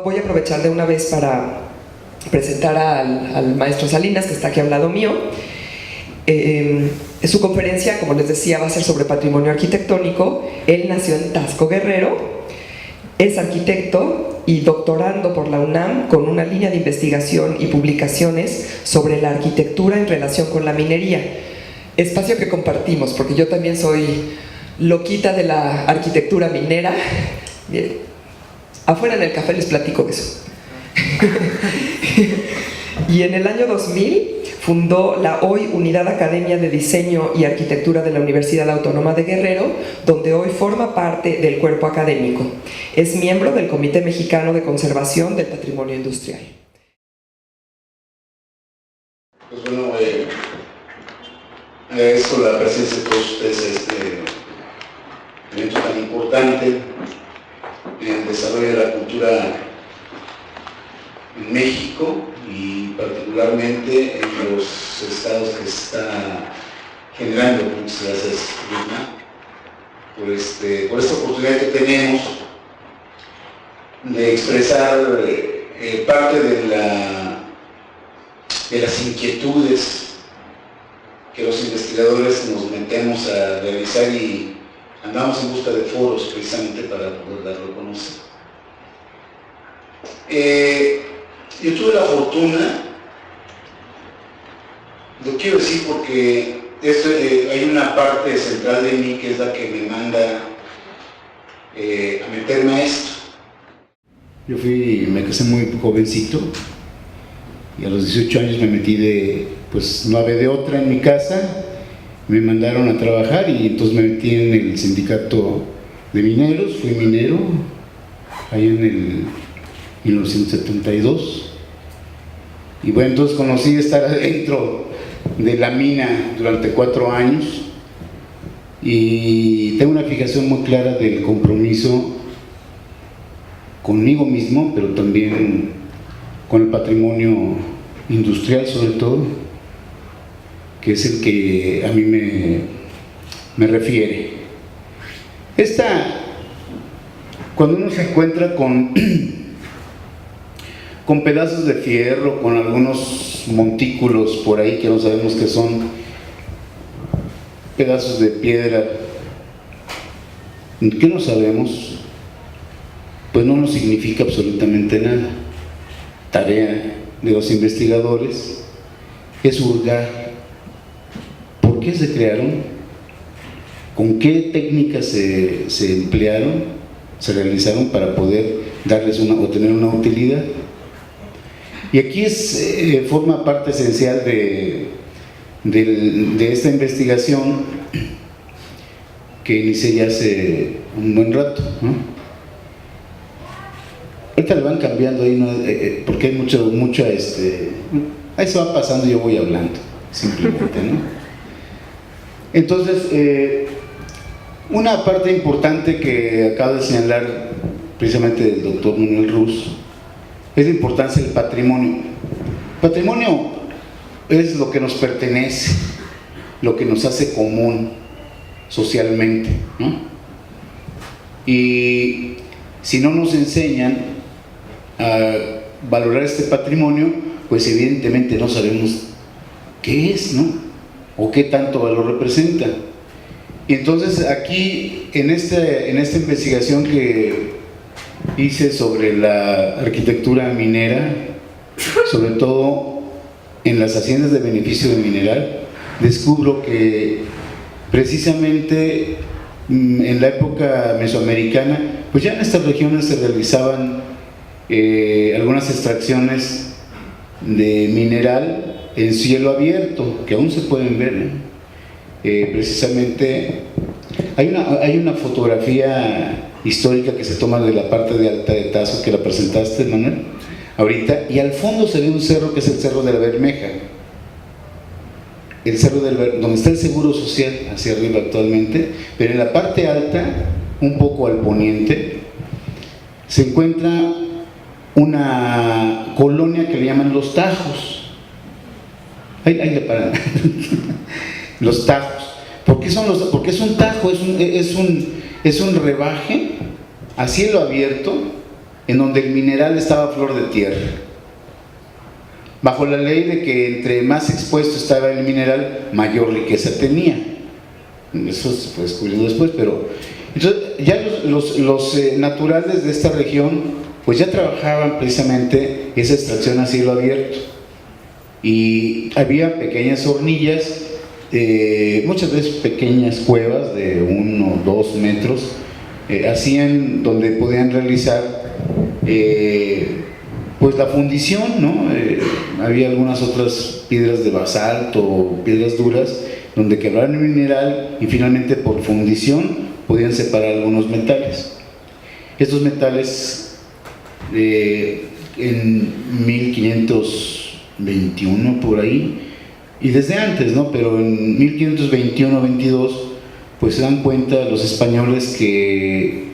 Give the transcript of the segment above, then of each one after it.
Voy a aprovechar de una vez para presentar al maestro Salinas, que está aquí a un lado mío. Su conferencia, como les decía, va a ser sobre patrimonio arquitectónico. Él nació en Taxco, Guerrero, es arquitecto y doctorando por la UNAM con una línea de investigación y publicaciones sobre la arquitectura en relación con la minería. Espacio que compartimos, porque yo también soy loquita de la arquitectura minera. Bien. Afuera en el café les platico eso. Y en el año 2000 fundó la hoy Unidad Academia de Diseño y Arquitectura de la Universidad Autónoma de Guerrero, donde hoy forma parte del cuerpo académico. Es miembro del Comité Mexicano de Conservación del Patrimonio Industrial. Pues bueno, agradezco la presencia de todos ustedes a este evento tan importante en el desarrollo de la cultura en México y particularmente en los estados que está generando. Muchas gracias, Luna, por esta oportunidad que tenemos de expresar parte de las inquietudes que los investigadores nos metemos a realizar y andamos en busca de foros precisamente para poder darlo a conocer. Yo tuve la fortuna, lo quiero decir porque hay una parte central de mí que es la que me manda a meterme a esto. Yo me casé muy jovencito y a los 18 años me metí pues no había de otra en mi casa. Me mandaron a trabajar y entonces me metí en el sindicato de mineros, fui minero ahí en el 1972 y bueno, entonces conocí estar adentro de la mina durante 4 años y tengo una fijación muy clara del compromiso conmigo mismo, pero también con el patrimonio industrial sobre todo, que es el que a mí me refiere. Cuando uno se encuentra con pedazos de fierro, con algunos montículos por ahí que no sabemos qué son, pedazos de piedra, que no sabemos, pues no nos significa absolutamente nada. Tarea de los investigadores es hurgar. ¿Por qué se crearon? ¿Con qué técnicas se emplearon, se realizaron para poder darles o tener una utilidad? Y aquí forma parte esencial de esta investigación que inicié ya hace un buen rato, ¿no? Ahorita le van cambiando ahí, ¿no? Porque hay mucha ahí se va pasando y yo voy hablando, simplemente, ¿no? Entonces, una parte importante que acaba de señalar precisamente el doctor Manuel Ruz es la importancia del patrimonio. El patrimonio es lo que nos pertenece, lo que nos hace común socialmente, ¿no? Y si no nos enseñan a valorar este patrimonio, pues evidentemente no sabemos qué es, ¿no? O qué tanto valor representa. Y entonces aquí, en esta investigación que hice sobre la arquitectura minera, sobre todo en las haciendas de beneficio de mineral, descubro que precisamente en la época mesoamericana, pues ya en estas regiones se realizaban algunas extracciones de mineral en cielo abierto, que aún se pueden ver, precisamente hay una fotografía histórica que se toma de la parte de Alta de Tazo, que la presentaste, Manuel, ahorita, y al fondo se ve un cerro que es el Cerro de la Bermeja, donde está el Seguro Social hacia arriba actualmente, pero en la parte alta, un poco al poniente, se encuentra una colonia que le llaman Los Tajos. Ahí le paran. Los tajos. Porque es un tajo, es un rebaje a cielo abierto en donde el mineral estaba a flor de tierra, bajo la ley de que entre más expuesto estaba el mineral, mayor riqueza tenía. Eso se fue descubriendo después, pero entonces ya los naturales de esta región pues ya trabajaban precisamente esa extracción a cielo abierto, y había pequeñas hornillas, muchas veces pequeñas cuevas de 1 o 2 metros, hacían donde podían realizar pues la fundición, ¿no? Había algunas otras piedras de basalto, piedras duras, donde quebraban el mineral y finalmente por fundición podían separar algunos metales. Estos metales en 1521 por ahí, y desde antes, ¿no? Pero en 1521-22 pues se dan cuenta los españoles que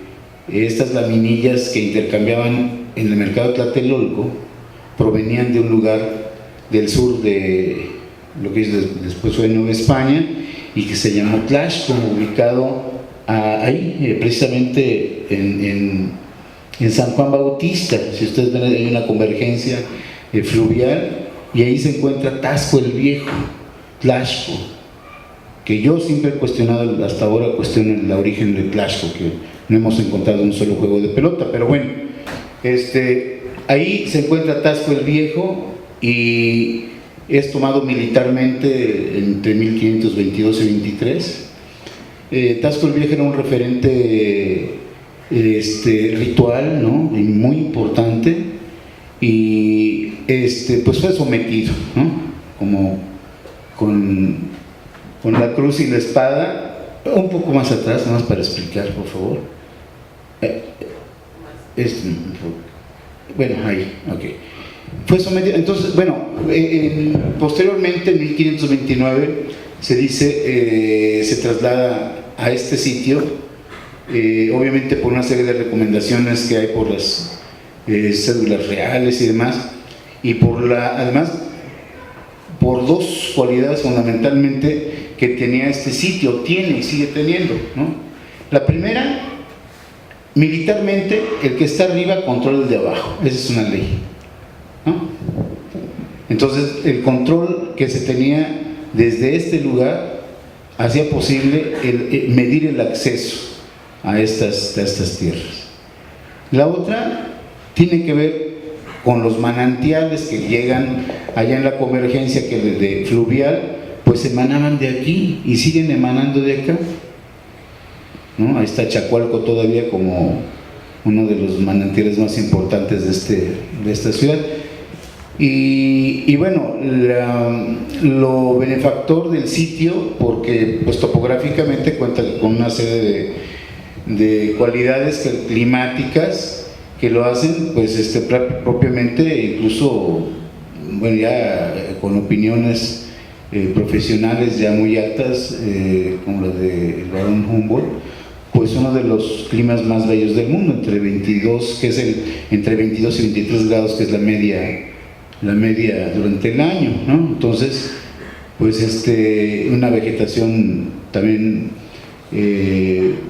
estas laminillas que intercambiaban en el mercado de Tlatelolco provenían de un lugar del sur de lo que después fue Nueva España, y que se llamó Tlaxco, ubicado ahí, precisamente en San Juan Bautista. Si ustedes ven, hay una convergencia fluvial, y ahí se encuentra Taxco el Viejo, Tlaxco, que yo siempre he cuestionado, hasta ahora cuestiono el origen de Tlaxco, que no hemos encontrado un solo juego de pelota, pero bueno, ahí se encuentra Taxco el Viejo, y es tomado militarmente entre 1522 y 23. Taxco el Viejo era un referente ritual, ¿no? Y muy importante, y pues fue sometido, ¿no? Como con la cruz y la espada, un poco más atrás, nada más para explicar, por favor. Bueno, ahí, ok. Fue sometido. Entonces, bueno, posteriormente, en 1529, se dice, se traslada a este sitio, obviamente por una serie de recomendaciones que hay por las cédulas reales y demás, y además, por dos cualidades fundamentalmente que tenía este sitio, tiene y sigue teniendo, ¿no? La primera, militarmente, el que está arriba controla el de abajo, esa es una ley, ¿no? Entonces, el control que se tenía desde este lugar hacía posible medir el acceso a estas tierras. La otra tiene que ver con los manantiales que llegan allá en la convergencia que de fluvial, pues emanaban de aquí y siguen emanando de acá, ¿no? Ahí está Chacualco todavía como uno de los manantiales más importantes de esta ciudad. Y bueno, lo benefactor del sitio, porque pues topográficamente cuenta con una serie de cualidades climáticas que lo hacen pues propiamente, incluso bueno, ya con opiniones profesionales ya muy altas, como la del barón Humboldt, pues uno de los climas más bellos del mundo, entre 22 y 23 grados, que es la media durante el año, ¿no? Entonces, pues una vegetación también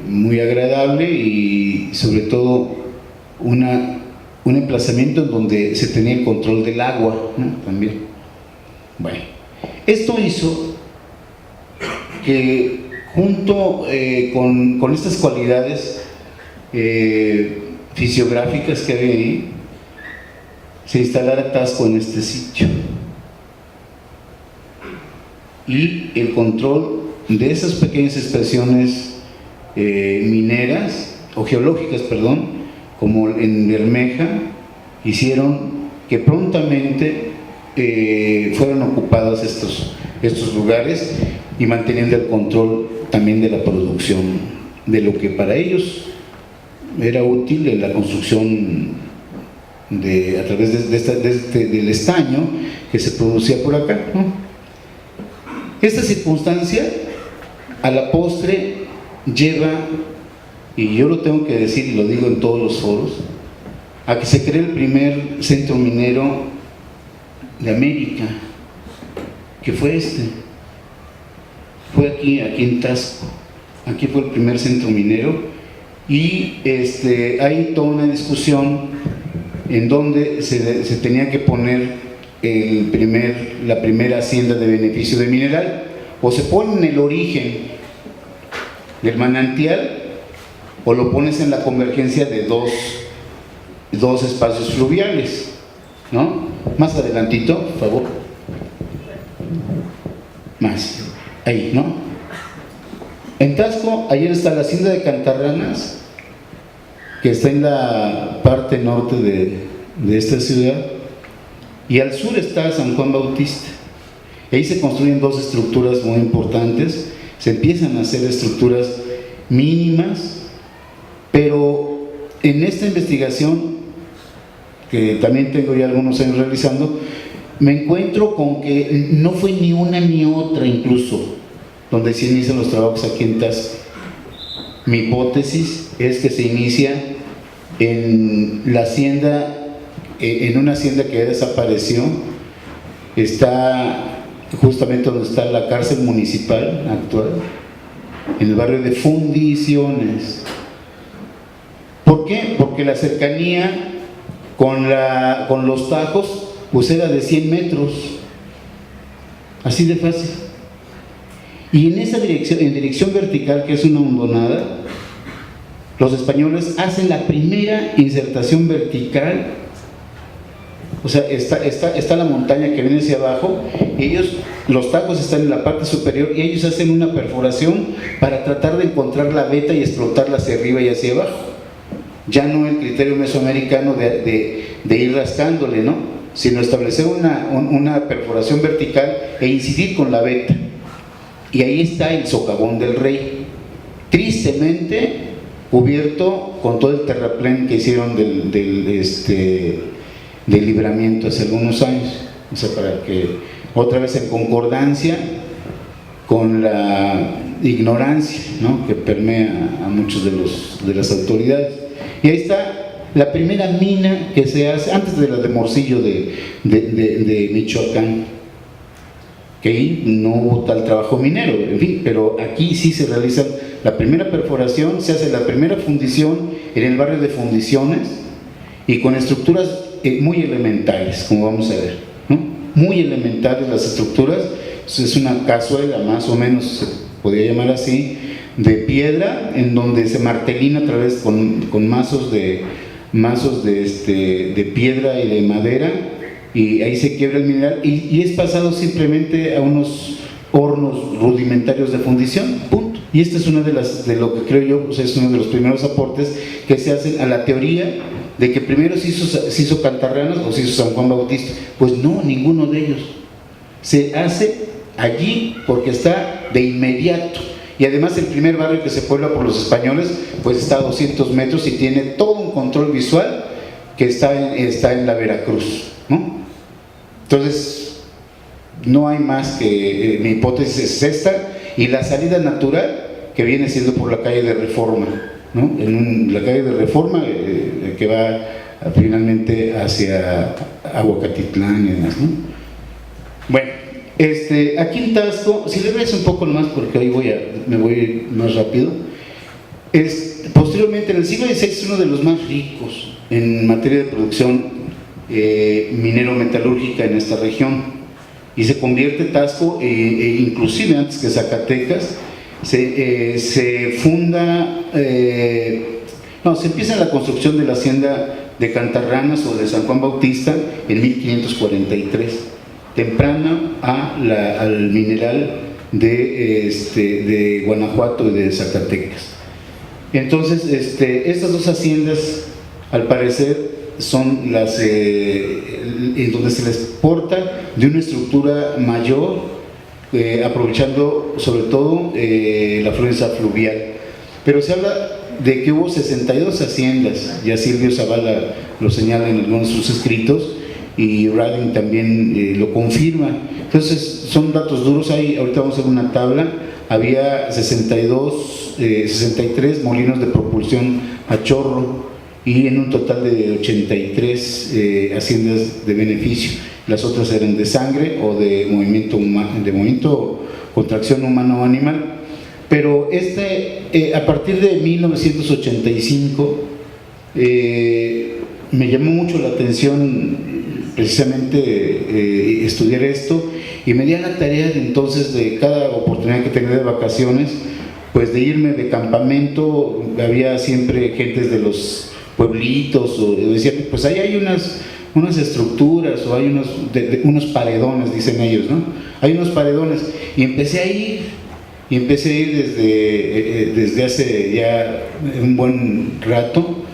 muy agradable, y sobre todo un emplazamiento en donde se tenía el control del agua, ¿no? También. Bueno, esto hizo que junto con estas cualidades fisiográficas que había ahí, se instalara Taxco en este sitio, y el control de esas pequeñas expresiones mineras o geológicas, perdón, como en Bermeja, hicieron que prontamente fueran ocupados estos lugares, y manteniendo el control también de la producción de lo que para ellos era útil en la construcción a través del estaño que se producía por acá, ¿no? Esta circunstancia a la postre lleva, y yo lo tengo que decir y lo digo en todos los foros, a que se cree el primer centro minero de América, que fue fue aquí en Taxco. Aquí fue el primer centro minero, y hay toda una discusión en donde se tenía que poner la primera hacienda de beneficio de mineral, o se pone en el origen del manantial o lo pones en la convergencia de dos espacios fluviales, ¿no? Más adelantito, por favor. Más, ahí, ¿no? En Taxco, ayer está la hacienda de Cantarranas, que está en la parte norte de esta ciudad, y al sur está San Juan Bautista. Ahí se construyen dos estructuras muy importantes, se empiezan a hacer estructuras mínimas, pero en esta investigación, que también tengo ya algunos años realizando, me encuentro con que no fue ni una ni otra, incluso donde se inician los trabajos aquí en Taxco. Mi hipótesis es que se inicia en la hacienda, en una hacienda que ya desapareció, está justamente donde está la cárcel municipal actual, en el barrio de Fundiciones. ¿Por qué? Porque la cercanía con los tajos pues era de 100 metros, así de fácil. Y en esa dirección, en dirección vertical, que es una hondonada, los españoles hacen la primera insertación vertical. O sea, está la montaña que viene hacia abajo, y los tajos están en la parte superior, y ellos hacen una perforación para tratar de encontrar la veta y explotarla hacia arriba y hacia abajo. Ya no el criterio mesoamericano de ir rascándole, ¿no? Sino establecer una perforación vertical e incidir con la veta. Y ahí está el socavón del Rey, tristemente cubierto con todo el terraplén que hicieron del Libramiento hace algunos años. O sea, para que otra vez en concordancia con la ignorancia, ¿no?, que permea a muchos de las autoridades. Y ahí está la primera mina que se hace antes de la de Morcillo de Michoacán, que ahí no hubo tal trabajo minero, en fin, pero aquí sí se realiza la primera perforación, se hace la primera fundición en el barrio de Fundiciones, y con estructuras muy elementales, como vamos a ver, ¿no? Muy elementales las estructuras. Es una cazuela, más o menos se podría llamar así, de piedra, en donde se martelina a través con mazos de piedra y de madera, y ahí se quiebra el mineral, y es pasado simplemente a unos hornos rudimentarios de fundición, punto. Y esta es una de lo que creo yo, pues es uno de los primeros aportes que se hacen a la teoría de que primero se hizo Cantarranas o se hizo San Juan Bautista. Pues no, ninguno de ellos. Se hace allí porque está de inmediato. Y además el primer barrio que se puebla por los españoles pues está a 200 metros y tiene todo un control visual que está en la Veracruz, ¿no? Entonces, no hay más que, mi hipótesis es esta, y la salida natural que viene siendo por la calle de Reforma, ¿no? La calle de Reforma que va finalmente hacia Aguacatitlán y demás, ¿no? Bueno, aquí en Taxco, si le ves un poco nomás porque hoy me voy a ir más rápido, posteriormente en el siglo XVI es uno de los más ricos en materia de producción minero-metalúrgica en esta región, y se convierte Taxco, inclusive antes que Zacatecas, se empieza la construcción de la hacienda de Cantarranas o de San Juan Bautista en 1543, temprana al mineral de Guanajuato y de Zacatecas. Entonces, estas dos haciendas, al parecer, son las en donde se les porta de una estructura mayor, aprovechando sobre todo la afluencia fluvial. Pero se habla de que hubo 62 haciendas, ya Silvio Zavala lo señala en algunos de sus escritos, y Radin también lo confirma. Entonces son datos duros. Ahorita vamos a ver una tabla. Había 63 molinos de propulsión a chorro, y en un total de 83 haciendas de beneficio. Las otras eran de sangre o de movimiento contracción humano o animal. Pero a partir de 1985 me llamó mucho la atención precisamente estudiar esto, y me di a la tarea de entonces, de cada oportunidad que tenía de vacaciones, pues de irme de campamento. Había siempre gentes de los pueblitos, o decían, pues ahí hay unas estructuras, o hay unos paredones, dicen ellos, ¿no? Hay unos paredones, y empecé a ir desde hace ya un buen rato,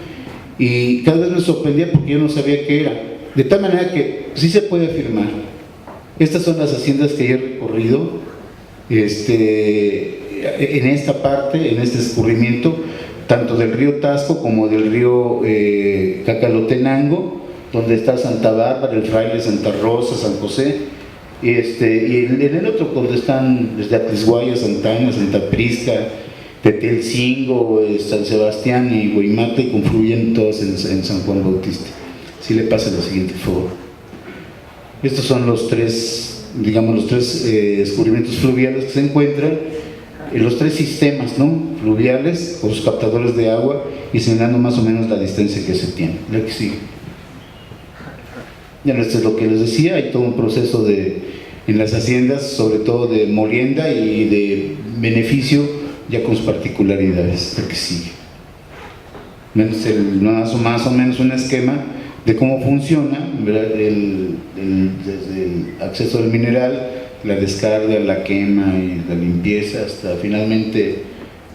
y cada vez me sorprendía porque yo no sabía qué era, de tal manera que sí se puede afirmar. Estas son las haciendas que he recorrido en esta parte, en este escurrimiento, tanto del río Tasco como del río Cacalotenango, donde está Santa Bárbara, el Fraile, Santa Rosa, San José, y en el otro, donde están desde Atlisguaya, Santa Ana, Santa Prisca, Tetelcingo, San Sebastián y Guaymata, y confluyen todas en San Juan Bautista. Si le pasa lo siguiente, por favor. Estos son los tres, escurrimientos fluviales que se encuentran en los tres sistemas, ¿no?, fluviales, con sus captadores de agua, y señalando más o menos la distancia que se tiene. La que sigue. Ya, esto es lo que les decía. Hay todo un proceso en las haciendas, sobre todo de molienda y de beneficio, ya con sus particularidades. La que sigue. Más o menos un esquema de cómo funciona, ¿verdad? Desde el acceso del mineral, la descarga, la quema y la limpieza, hasta finalmente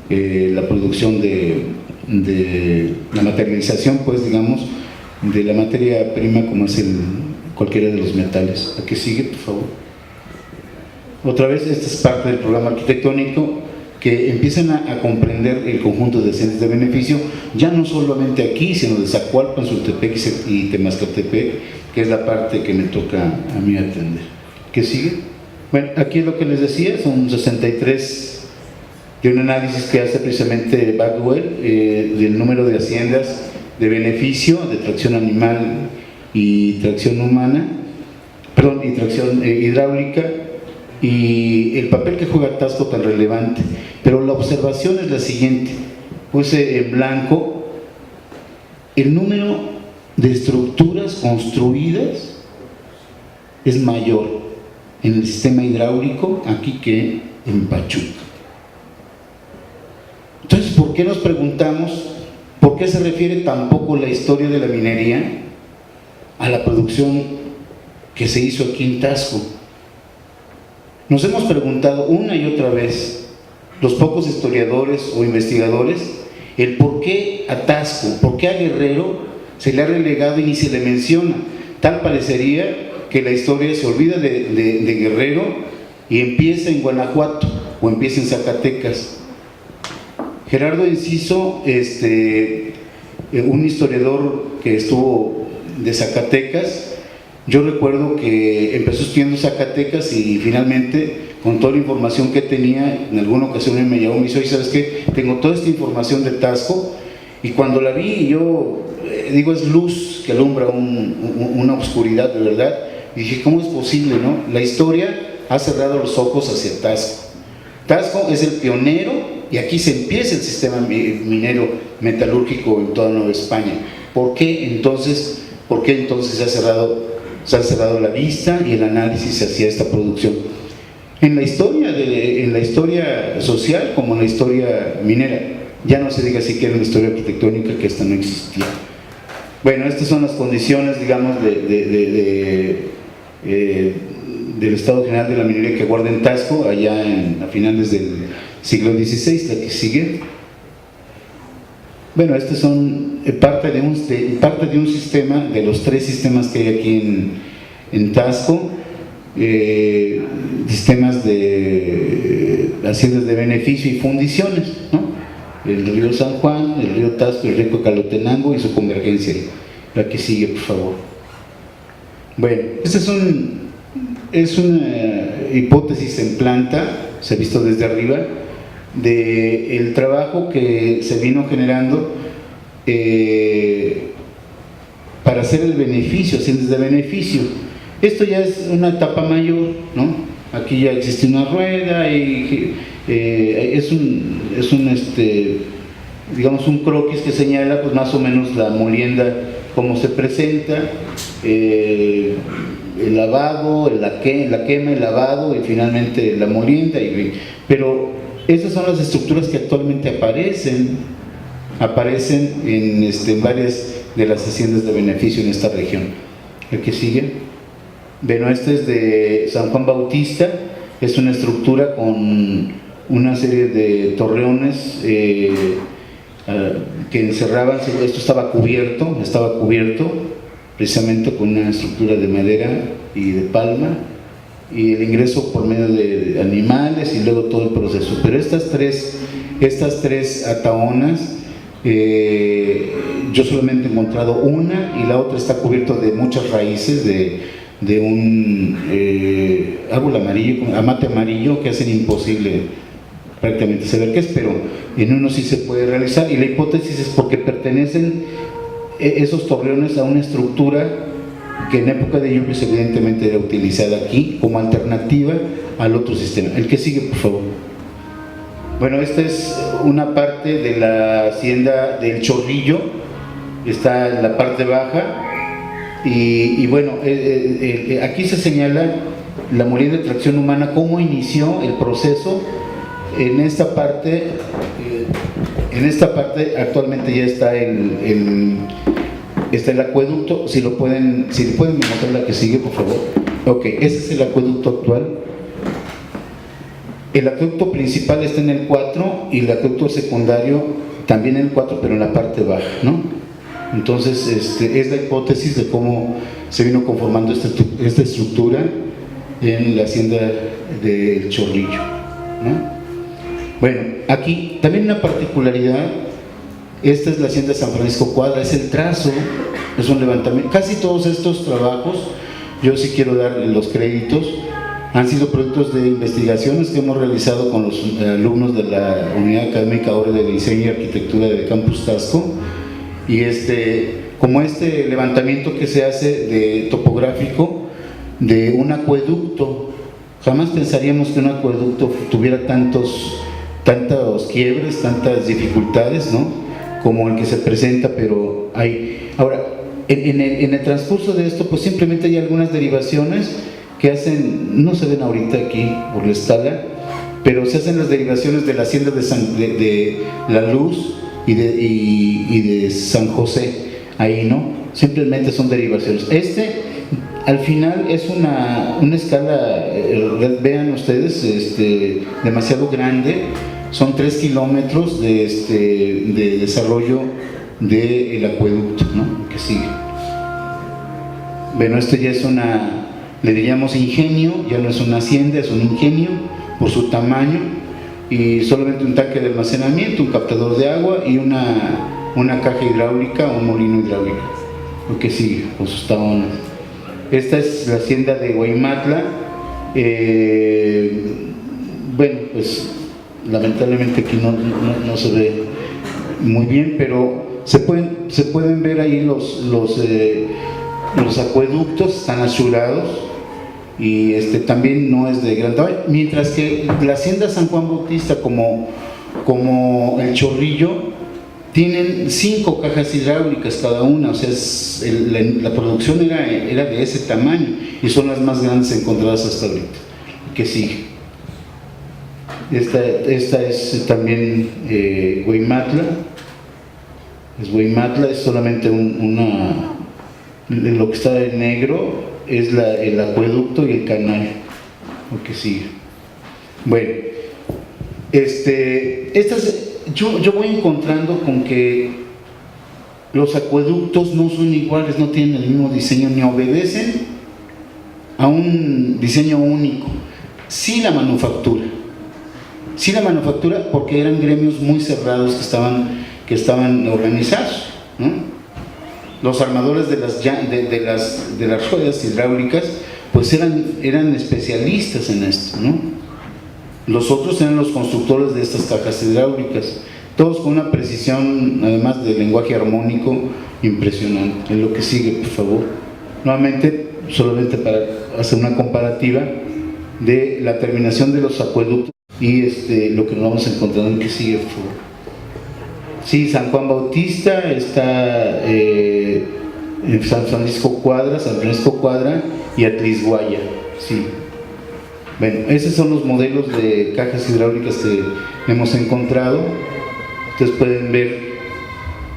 la producción de la materialización, pues digamos, de la materia prima, como es cualquiera de los metales. ¿A qué sigue, por favor? Otra vez, esta es parte del programa arquitectónico, que empiezan a comprender el conjunto de haciendas de beneficio, ya no solamente aquí, sino de Zacualpan, Sultepec y Temascaltepec, que es la parte que me toca a mí atender. ¿Qué sigue? Bueno, aquí es lo que les decía, son 63 de un análisis que hace precisamente Bagwell, del número de haciendas de beneficio, de tracción animal y tracción humana, y tracción hidráulica, y el papel que juega Tasco tan relevante. Pero la observación es la siguiente: puse en blanco el número de estructuras construidas es mayor en el sistema hidráulico aquí que en Pachuca. Entonces, ¿por qué nos preguntamos por qué se refiere tan poco la historia de la minería a la producción que se hizo aquí en Tasco? Nos hemos preguntado una y otra vez, los pocos historiadores o investigadores, el por qué a Tasco, por qué a Guerrero se le ha relegado y ni se le menciona. Tal parecería que la historia se olvida de Guerrero y empieza en Guanajuato o empieza en Zacatecas. Gerardo Enciso, un historiador que estuvo de Zacatecas, yo recuerdo que empezó estudiando Zacatecas y finalmente, con toda la información que tenía, en alguna ocasión me llamó y me dijo: ¿sabes qué? Tengo toda esta información de Tasco, y cuando la vi, yo digo, es luz que alumbra una oscuridad, de verdad. Y dije, ¿cómo es posible, no? La historia ha cerrado los ojos hacia Tasco. Tasco es el pionero, y aquí se empieza el sistema minero metalúrgico en toda Nueva España. ¿Por qué entonces se ha cerrado la vista y el análisis hacia esta producción? En la historia social como en la historia minera, ya no se diga siquiera en la historia arquitectónica, que esta no existía. Bueno, estas son las condiciones, digamos, del estado general de la minería que guarda en Tasco, allá a finales del siglo XVI. La que sigue. Bueno, estos son parte de un sistema, de los tres sistemas que hay aquí en Tasco, sistemas de haciendas de beneficio y fundiciones, ¿no? El río San Juan, el río Tasco, el río Cacalotenango y su convergencia. La que sigue, por favor. Bueno, esta es una hipótesis en planta, se ha visto desde arriba, del trabajo que se vino generando para hacer el beneficio, haciendas de beneficio. Esto ya es una etapa mayor, ¿no? aquí ya existe una rueda y digamos un croquis que señala pues más o menos la molienda, cómo se presenta, el lavado, la quema, el lavado y finalmente la molienda. Pero esas son las estructuras que actualmente aparecen en varias de las haciendas de beneficio en esta región. ¿El que sigue? Bueno, este es de San Juan Bautista, es una estructura con una serie de torreones que encerraban, esto estaba cubierto precisamente con una estructura de madera y de palma, y el ingreso por medio de animales y luego todo el proceso. Pero estas tres ataonas, yo solamente he encontrado una, y la otra está cubierta de muchas raíces de un árbol amarillo, amate amarillo, que hacen imposible prácticamente saber qué es, pero en uno sí se puede realizar, y la hipótesis es porque pertenecen esos torreones a una estructura que en época de lluvias evidentemente era utilizada aquí como alternativa al otro sistema. El que sigue, por favor. Bueno, esta es una parte de la hacienda del Chorrillo, está en la parte baja, y bueno, aquí se señala la molienda de tracción humana, cómo inició el proceso. En esta parte actualmente ya está el acueducto. Si le pueden mostrar la que sigue, por favor. Ok, ese es el acueducto actual. El acueducto principal está en el 4 y el acueducto secundario también en el 4, pero en la parte baja, ¿no? Entonces, es la hipótesis de cómo se vino conformando esta estructura en la hacienda del Chorrillo, ¿no? Bueno, aquí también una particularidad, esta es la hacienda de San Francisco Cuadra, es el trazo, es un levantamiento. Casi todos estos trabajos, yo sí quiero dar los créditos, han sido productos de investigaciones que hemos realizado con los alumnos de la Unidad Académica ahora de Diseño y Arquitectura de Campus Taxco, y como este levantamiento que se hace de topográfico de un acueducto. Jamás pensaríamos que un acueducto tuviera tantos quiebres, tantas dificultades, ¿no?, como el que se presenta, pero hay. Ahora, en el transcurso de esto, pues simplemente hay algunas derivaciones que hacen, no se ven ahorita aquí por la estala, pero se hacen las derivaciones de la hacienda de La Luz y de San José, ahí, ¿no? Simplemente son derivaciones. Al final es una escala, vean ustedes, demasiado grande. Son 3 kilómetros de desarrollo del acueducto, ¿no?, que sigue. Bueno, esto ya es le diríamos ingenio, ya no es una hacienda, es un ingenio por su tamaño, y solamente un tanque de almacenamiento, un captador de agua y una caja hidráulica, un molino hidráulico, lo que sigue con sus taonas. Esta es la hacienda de Guaymatla. Bueno, pues lamentablemente aquí no se ve muy bien, pero se pueden ver ahí los acueductos, están asurados, y también no es de gran tamaño, mientras que la hacienda San Juan Bautista como el Chorrillo tienen 5 cajas hidráulicas cada una. O sea, la producción era de ese tamaño, y son las más grandes encontradas hasta ahorita. Que sigue. Esta es también Guaymatla. Es solamente lo que está en negro es el acueducto y el canal. Lo que sigue. Bueno, yo voy encontrando con que los acueductos no son iguales, no tienen el mismo diseño, ni obedecen a un diseño único. Sí la manufactura, porque eran gremios muy cerrados que estaban organizados, ¿no? Los armadores de las ruedas hidráulicas pues eran especialistas en esto, ¿no? Los otros eran los constructores de estas cajas hidráulicas, todos con una precisión, además de lenguaje armónico, impresionante. En lo que sigue, por favor. Nuevamente, solamente para hacer una comparativa, de la terminación de los acueductos y lo que nos vamos a encontrar en el que sigue. Sí, San Juan Bautista está en San Francisco Cuadra y Atlisguaya, sí. Bueno, esos son los modelos de cajas hidráulicas que hemos encontrado. Ustedes pueden ver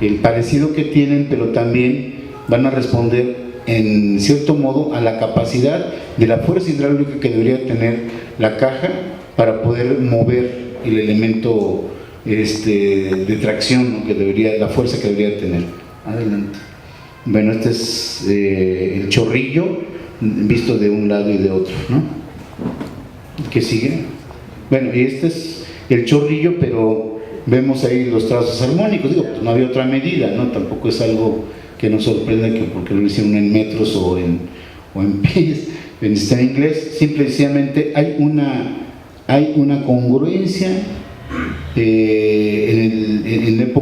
el parecido que tienen, pero también van a responder en cierto modo a la capacidad de la fuerza hidráulica que debería tener la caja para poder mover el elemento de tracción, ¿no? La fuerza que debería tener. Adelante. Bueno, este es el chorrillo visto de un lado y de otro, ¿no? ¿Qué sigue? Bueno, y este es el chorrillo, pero vemos ahí los trazos armónicos. Digo, pues no había otra medida, ¿no? Tampoco es algo que nos sorprenda que porque lo hicieron en metros o en pies, en inglés. Simple y sencillamente hay una congruencia en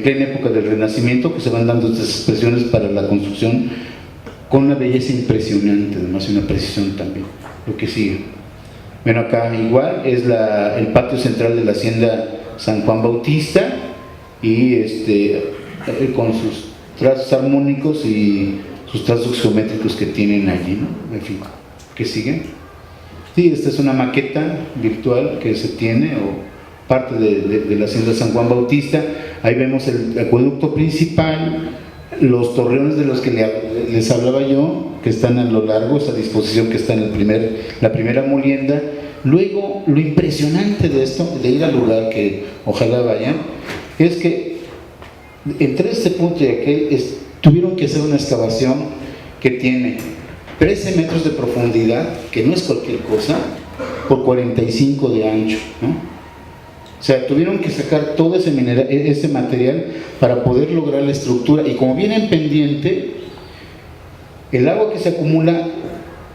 plena época del Renacimiento, que se van dando estas expresiones para la construcción con una belleza impresionante, además una precisión también. Lo que sigue. Bueno, acá igual es el patio central de la hacienda San Juan Bautista y con sus trazos armónicos y sus trazos geométricos que tienen allí, ¿no? En fin, ¿qué sigue? Sí, esta es una maqueta virtual que se tiene, o parte de la hacienda San Juan Bautista. Ahí vemos el acueducto principal, los torreones de los que les hablaba yo, que están a lo largo, esa disposición que está en la primera molienda. Luego, lo impresionante de esto, de ir al lugar, que ojalá vayan, es que entre este punto y aquel tuvieron que hacer una excavación que tiene 13 metros de profundidad, que no es cualquier cosa, por 45 de ancho, ¿no? O sea, tuvieron que sacar todo ese material para poder lograr la estructura, y como viene en pendiente, el agua que se acumula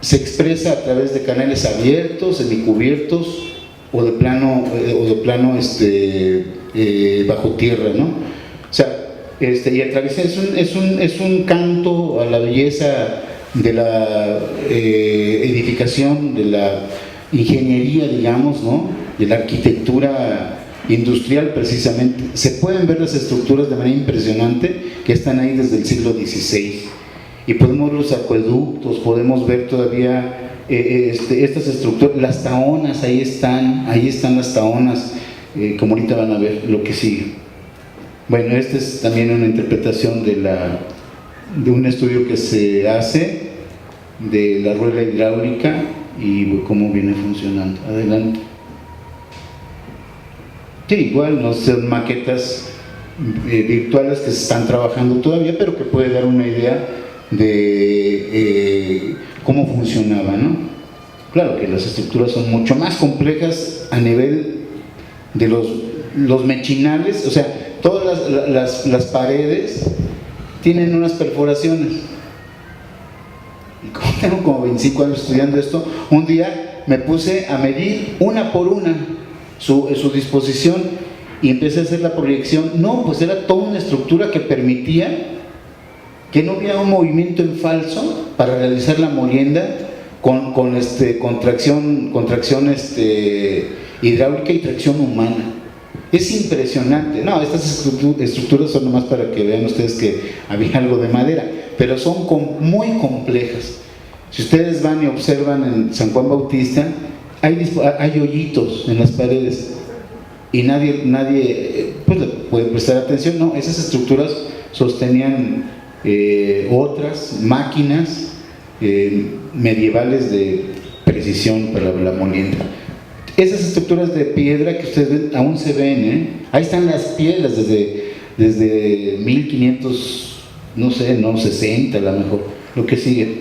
se expresa a través de canales abiertos, semicubiertos o de plano bajo tierra, ¿no? O sea, y atraviesa, es un canto a la belleza de la edificación, de la ingeniería, digamos, ¿no? De la arquitectura industrial, precisamente. Se pueden ver las estructuras de manera impresionante que están ahí desde el siglo XVI, y podemos ver los acueductos, podemos ver todavía estas estructuras, las tahonas, ahí están las tahonas, como ahorita van a ver lo que sigue. Bueno, esta es también una interpretación de un estudio que se hace de la rueda hidráulica y cómo viene funcionando. Adelante. Sí, igual no son maquetas virtuales que se están trabajando todavía, pero que puede dar una idea de cómo funcionaba, ¿no? Claro que las estructuras son mucho más complejas a nivel de los mechinales, o sea, todas las paredes tienen unas perforaciones. Y como tengo como 25 años estudiando esto, un día me puse a medir una por una su disposición y empecé a hacer la proyección. No, pues era toda una estructura que permitía que no hubiera un movimiento en falso para realizar la molienda con tracción hidráulica y tracción humana. Es impresionante. No, estas estructuras son nomás para que vean ustedes que había algo de madera, pero son muy complejas. Si ustedes van y observan en San Juan Bautista, hay hoyitos en las paredes y nadie pues, puede prestar atención. No, esas estructuras sostenían otras máquinas medievales de precisión para la molienda. Esas estructuras de piedra que ustedes ven, aún se ven, ahí están las piedras desde 1500, no sé, 60 a lo mejor. Lo que sigue,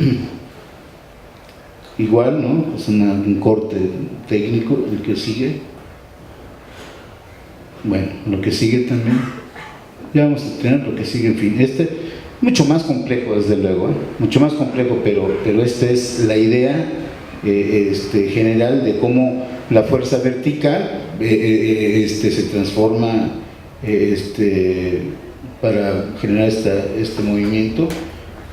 igual, ¿no? Es un corte técnico. El que sigue, bueno, lo que sigue también, ya vamos a tener lo que sigue, en fin, mucho más complejo desde luego, mucho más complejo, pero esta es la idea general de cómo la fuerza vertical se transforma para generar este movimiento.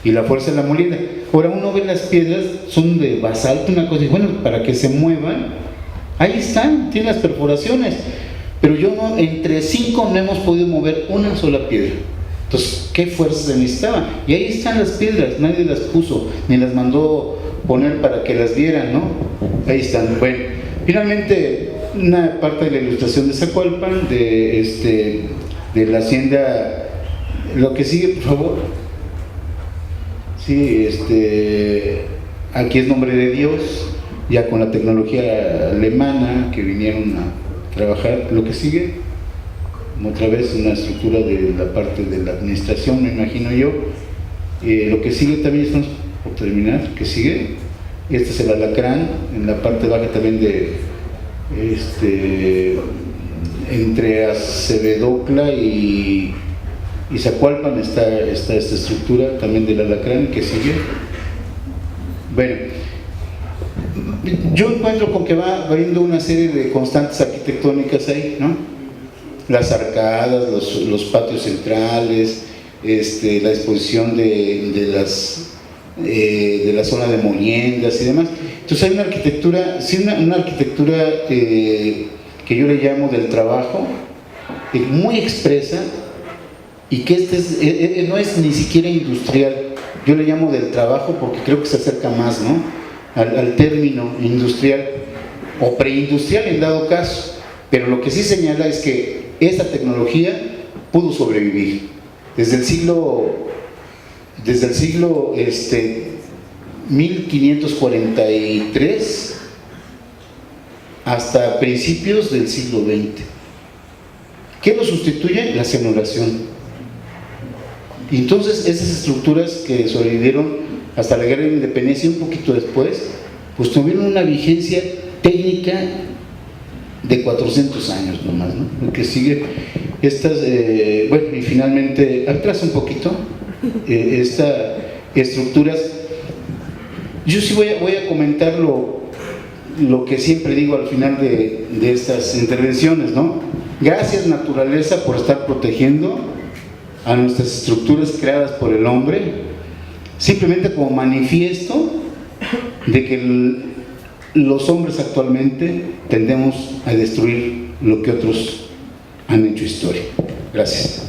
y la fuerza de la molida. Ahora uno ve las piedras, son de basalto, una cosa, y bueno, para que se muevan, ahí están, tienen las perforaciones, pero yo no, entre 5 no hemos podido mover una sola piedra. Entonces, ¿qué fuerza se necesitaba? Y ahí están las piedras, nadie las puso, ni las mandó poner para que las vieran, ¿no? Ahí están. Bueno, finalmente, una parte de la ilustración de Zacualpan, de la hacienda. Lo que sigue, por favor. Sí, aquí es Nombre de Dios, ya con la tecnología alemana que vinieron a trabajar. Lo que sigue, otra vez una estructura de la parte de la administración, me imagino yo. Lo que sigue también, estamos por terminar, ¿qué sigue? Este es el alacrán, en la parte baja también entre Acevedocla y Zacualpan está esta estructura también del alacrán que sigue. Bueno, yo encuentro con que va habiendo una serie de constantes arquitectónicas ahí, ¿no? Las arcadas, los patios centrales, la exposición de la zona de moliendas y demás. Entonces hay una arquitectura, sí, una arquitectura que yo le llamo del trabajo, muy expresa, y que no es ni siquiera industrial, yo le llamo del trabajo porque creo que se acerca más, ¿no?, al término industrial o preindustrial en dado caso, pero lo que sí señala es que esta tecnología pudo sobrevivir desde el siglo 1543 hasta principios del siglo XX. ¿Qué lo sustituye? La simulación. Y entonces esas estructuras que sobrevivieron hasta la Guerra de Independencia y un poquito después, pues tuvieron una vigencia técnica de 400 años nomás, ¿no? Lo que sigue, bueno, y finalmente, atrás un poquito, estas estructuras, yo sí voy a comentar lo que siempre digo al final de estas intervenciones, ¿no? Gracias, naturaleza, por estar protegiendo a nuestras estructuras creadas por el hombre, simplemente como manifiesto de que los hombres actualmente tendemos a destruir lo que otros han hecho historia. Gracias.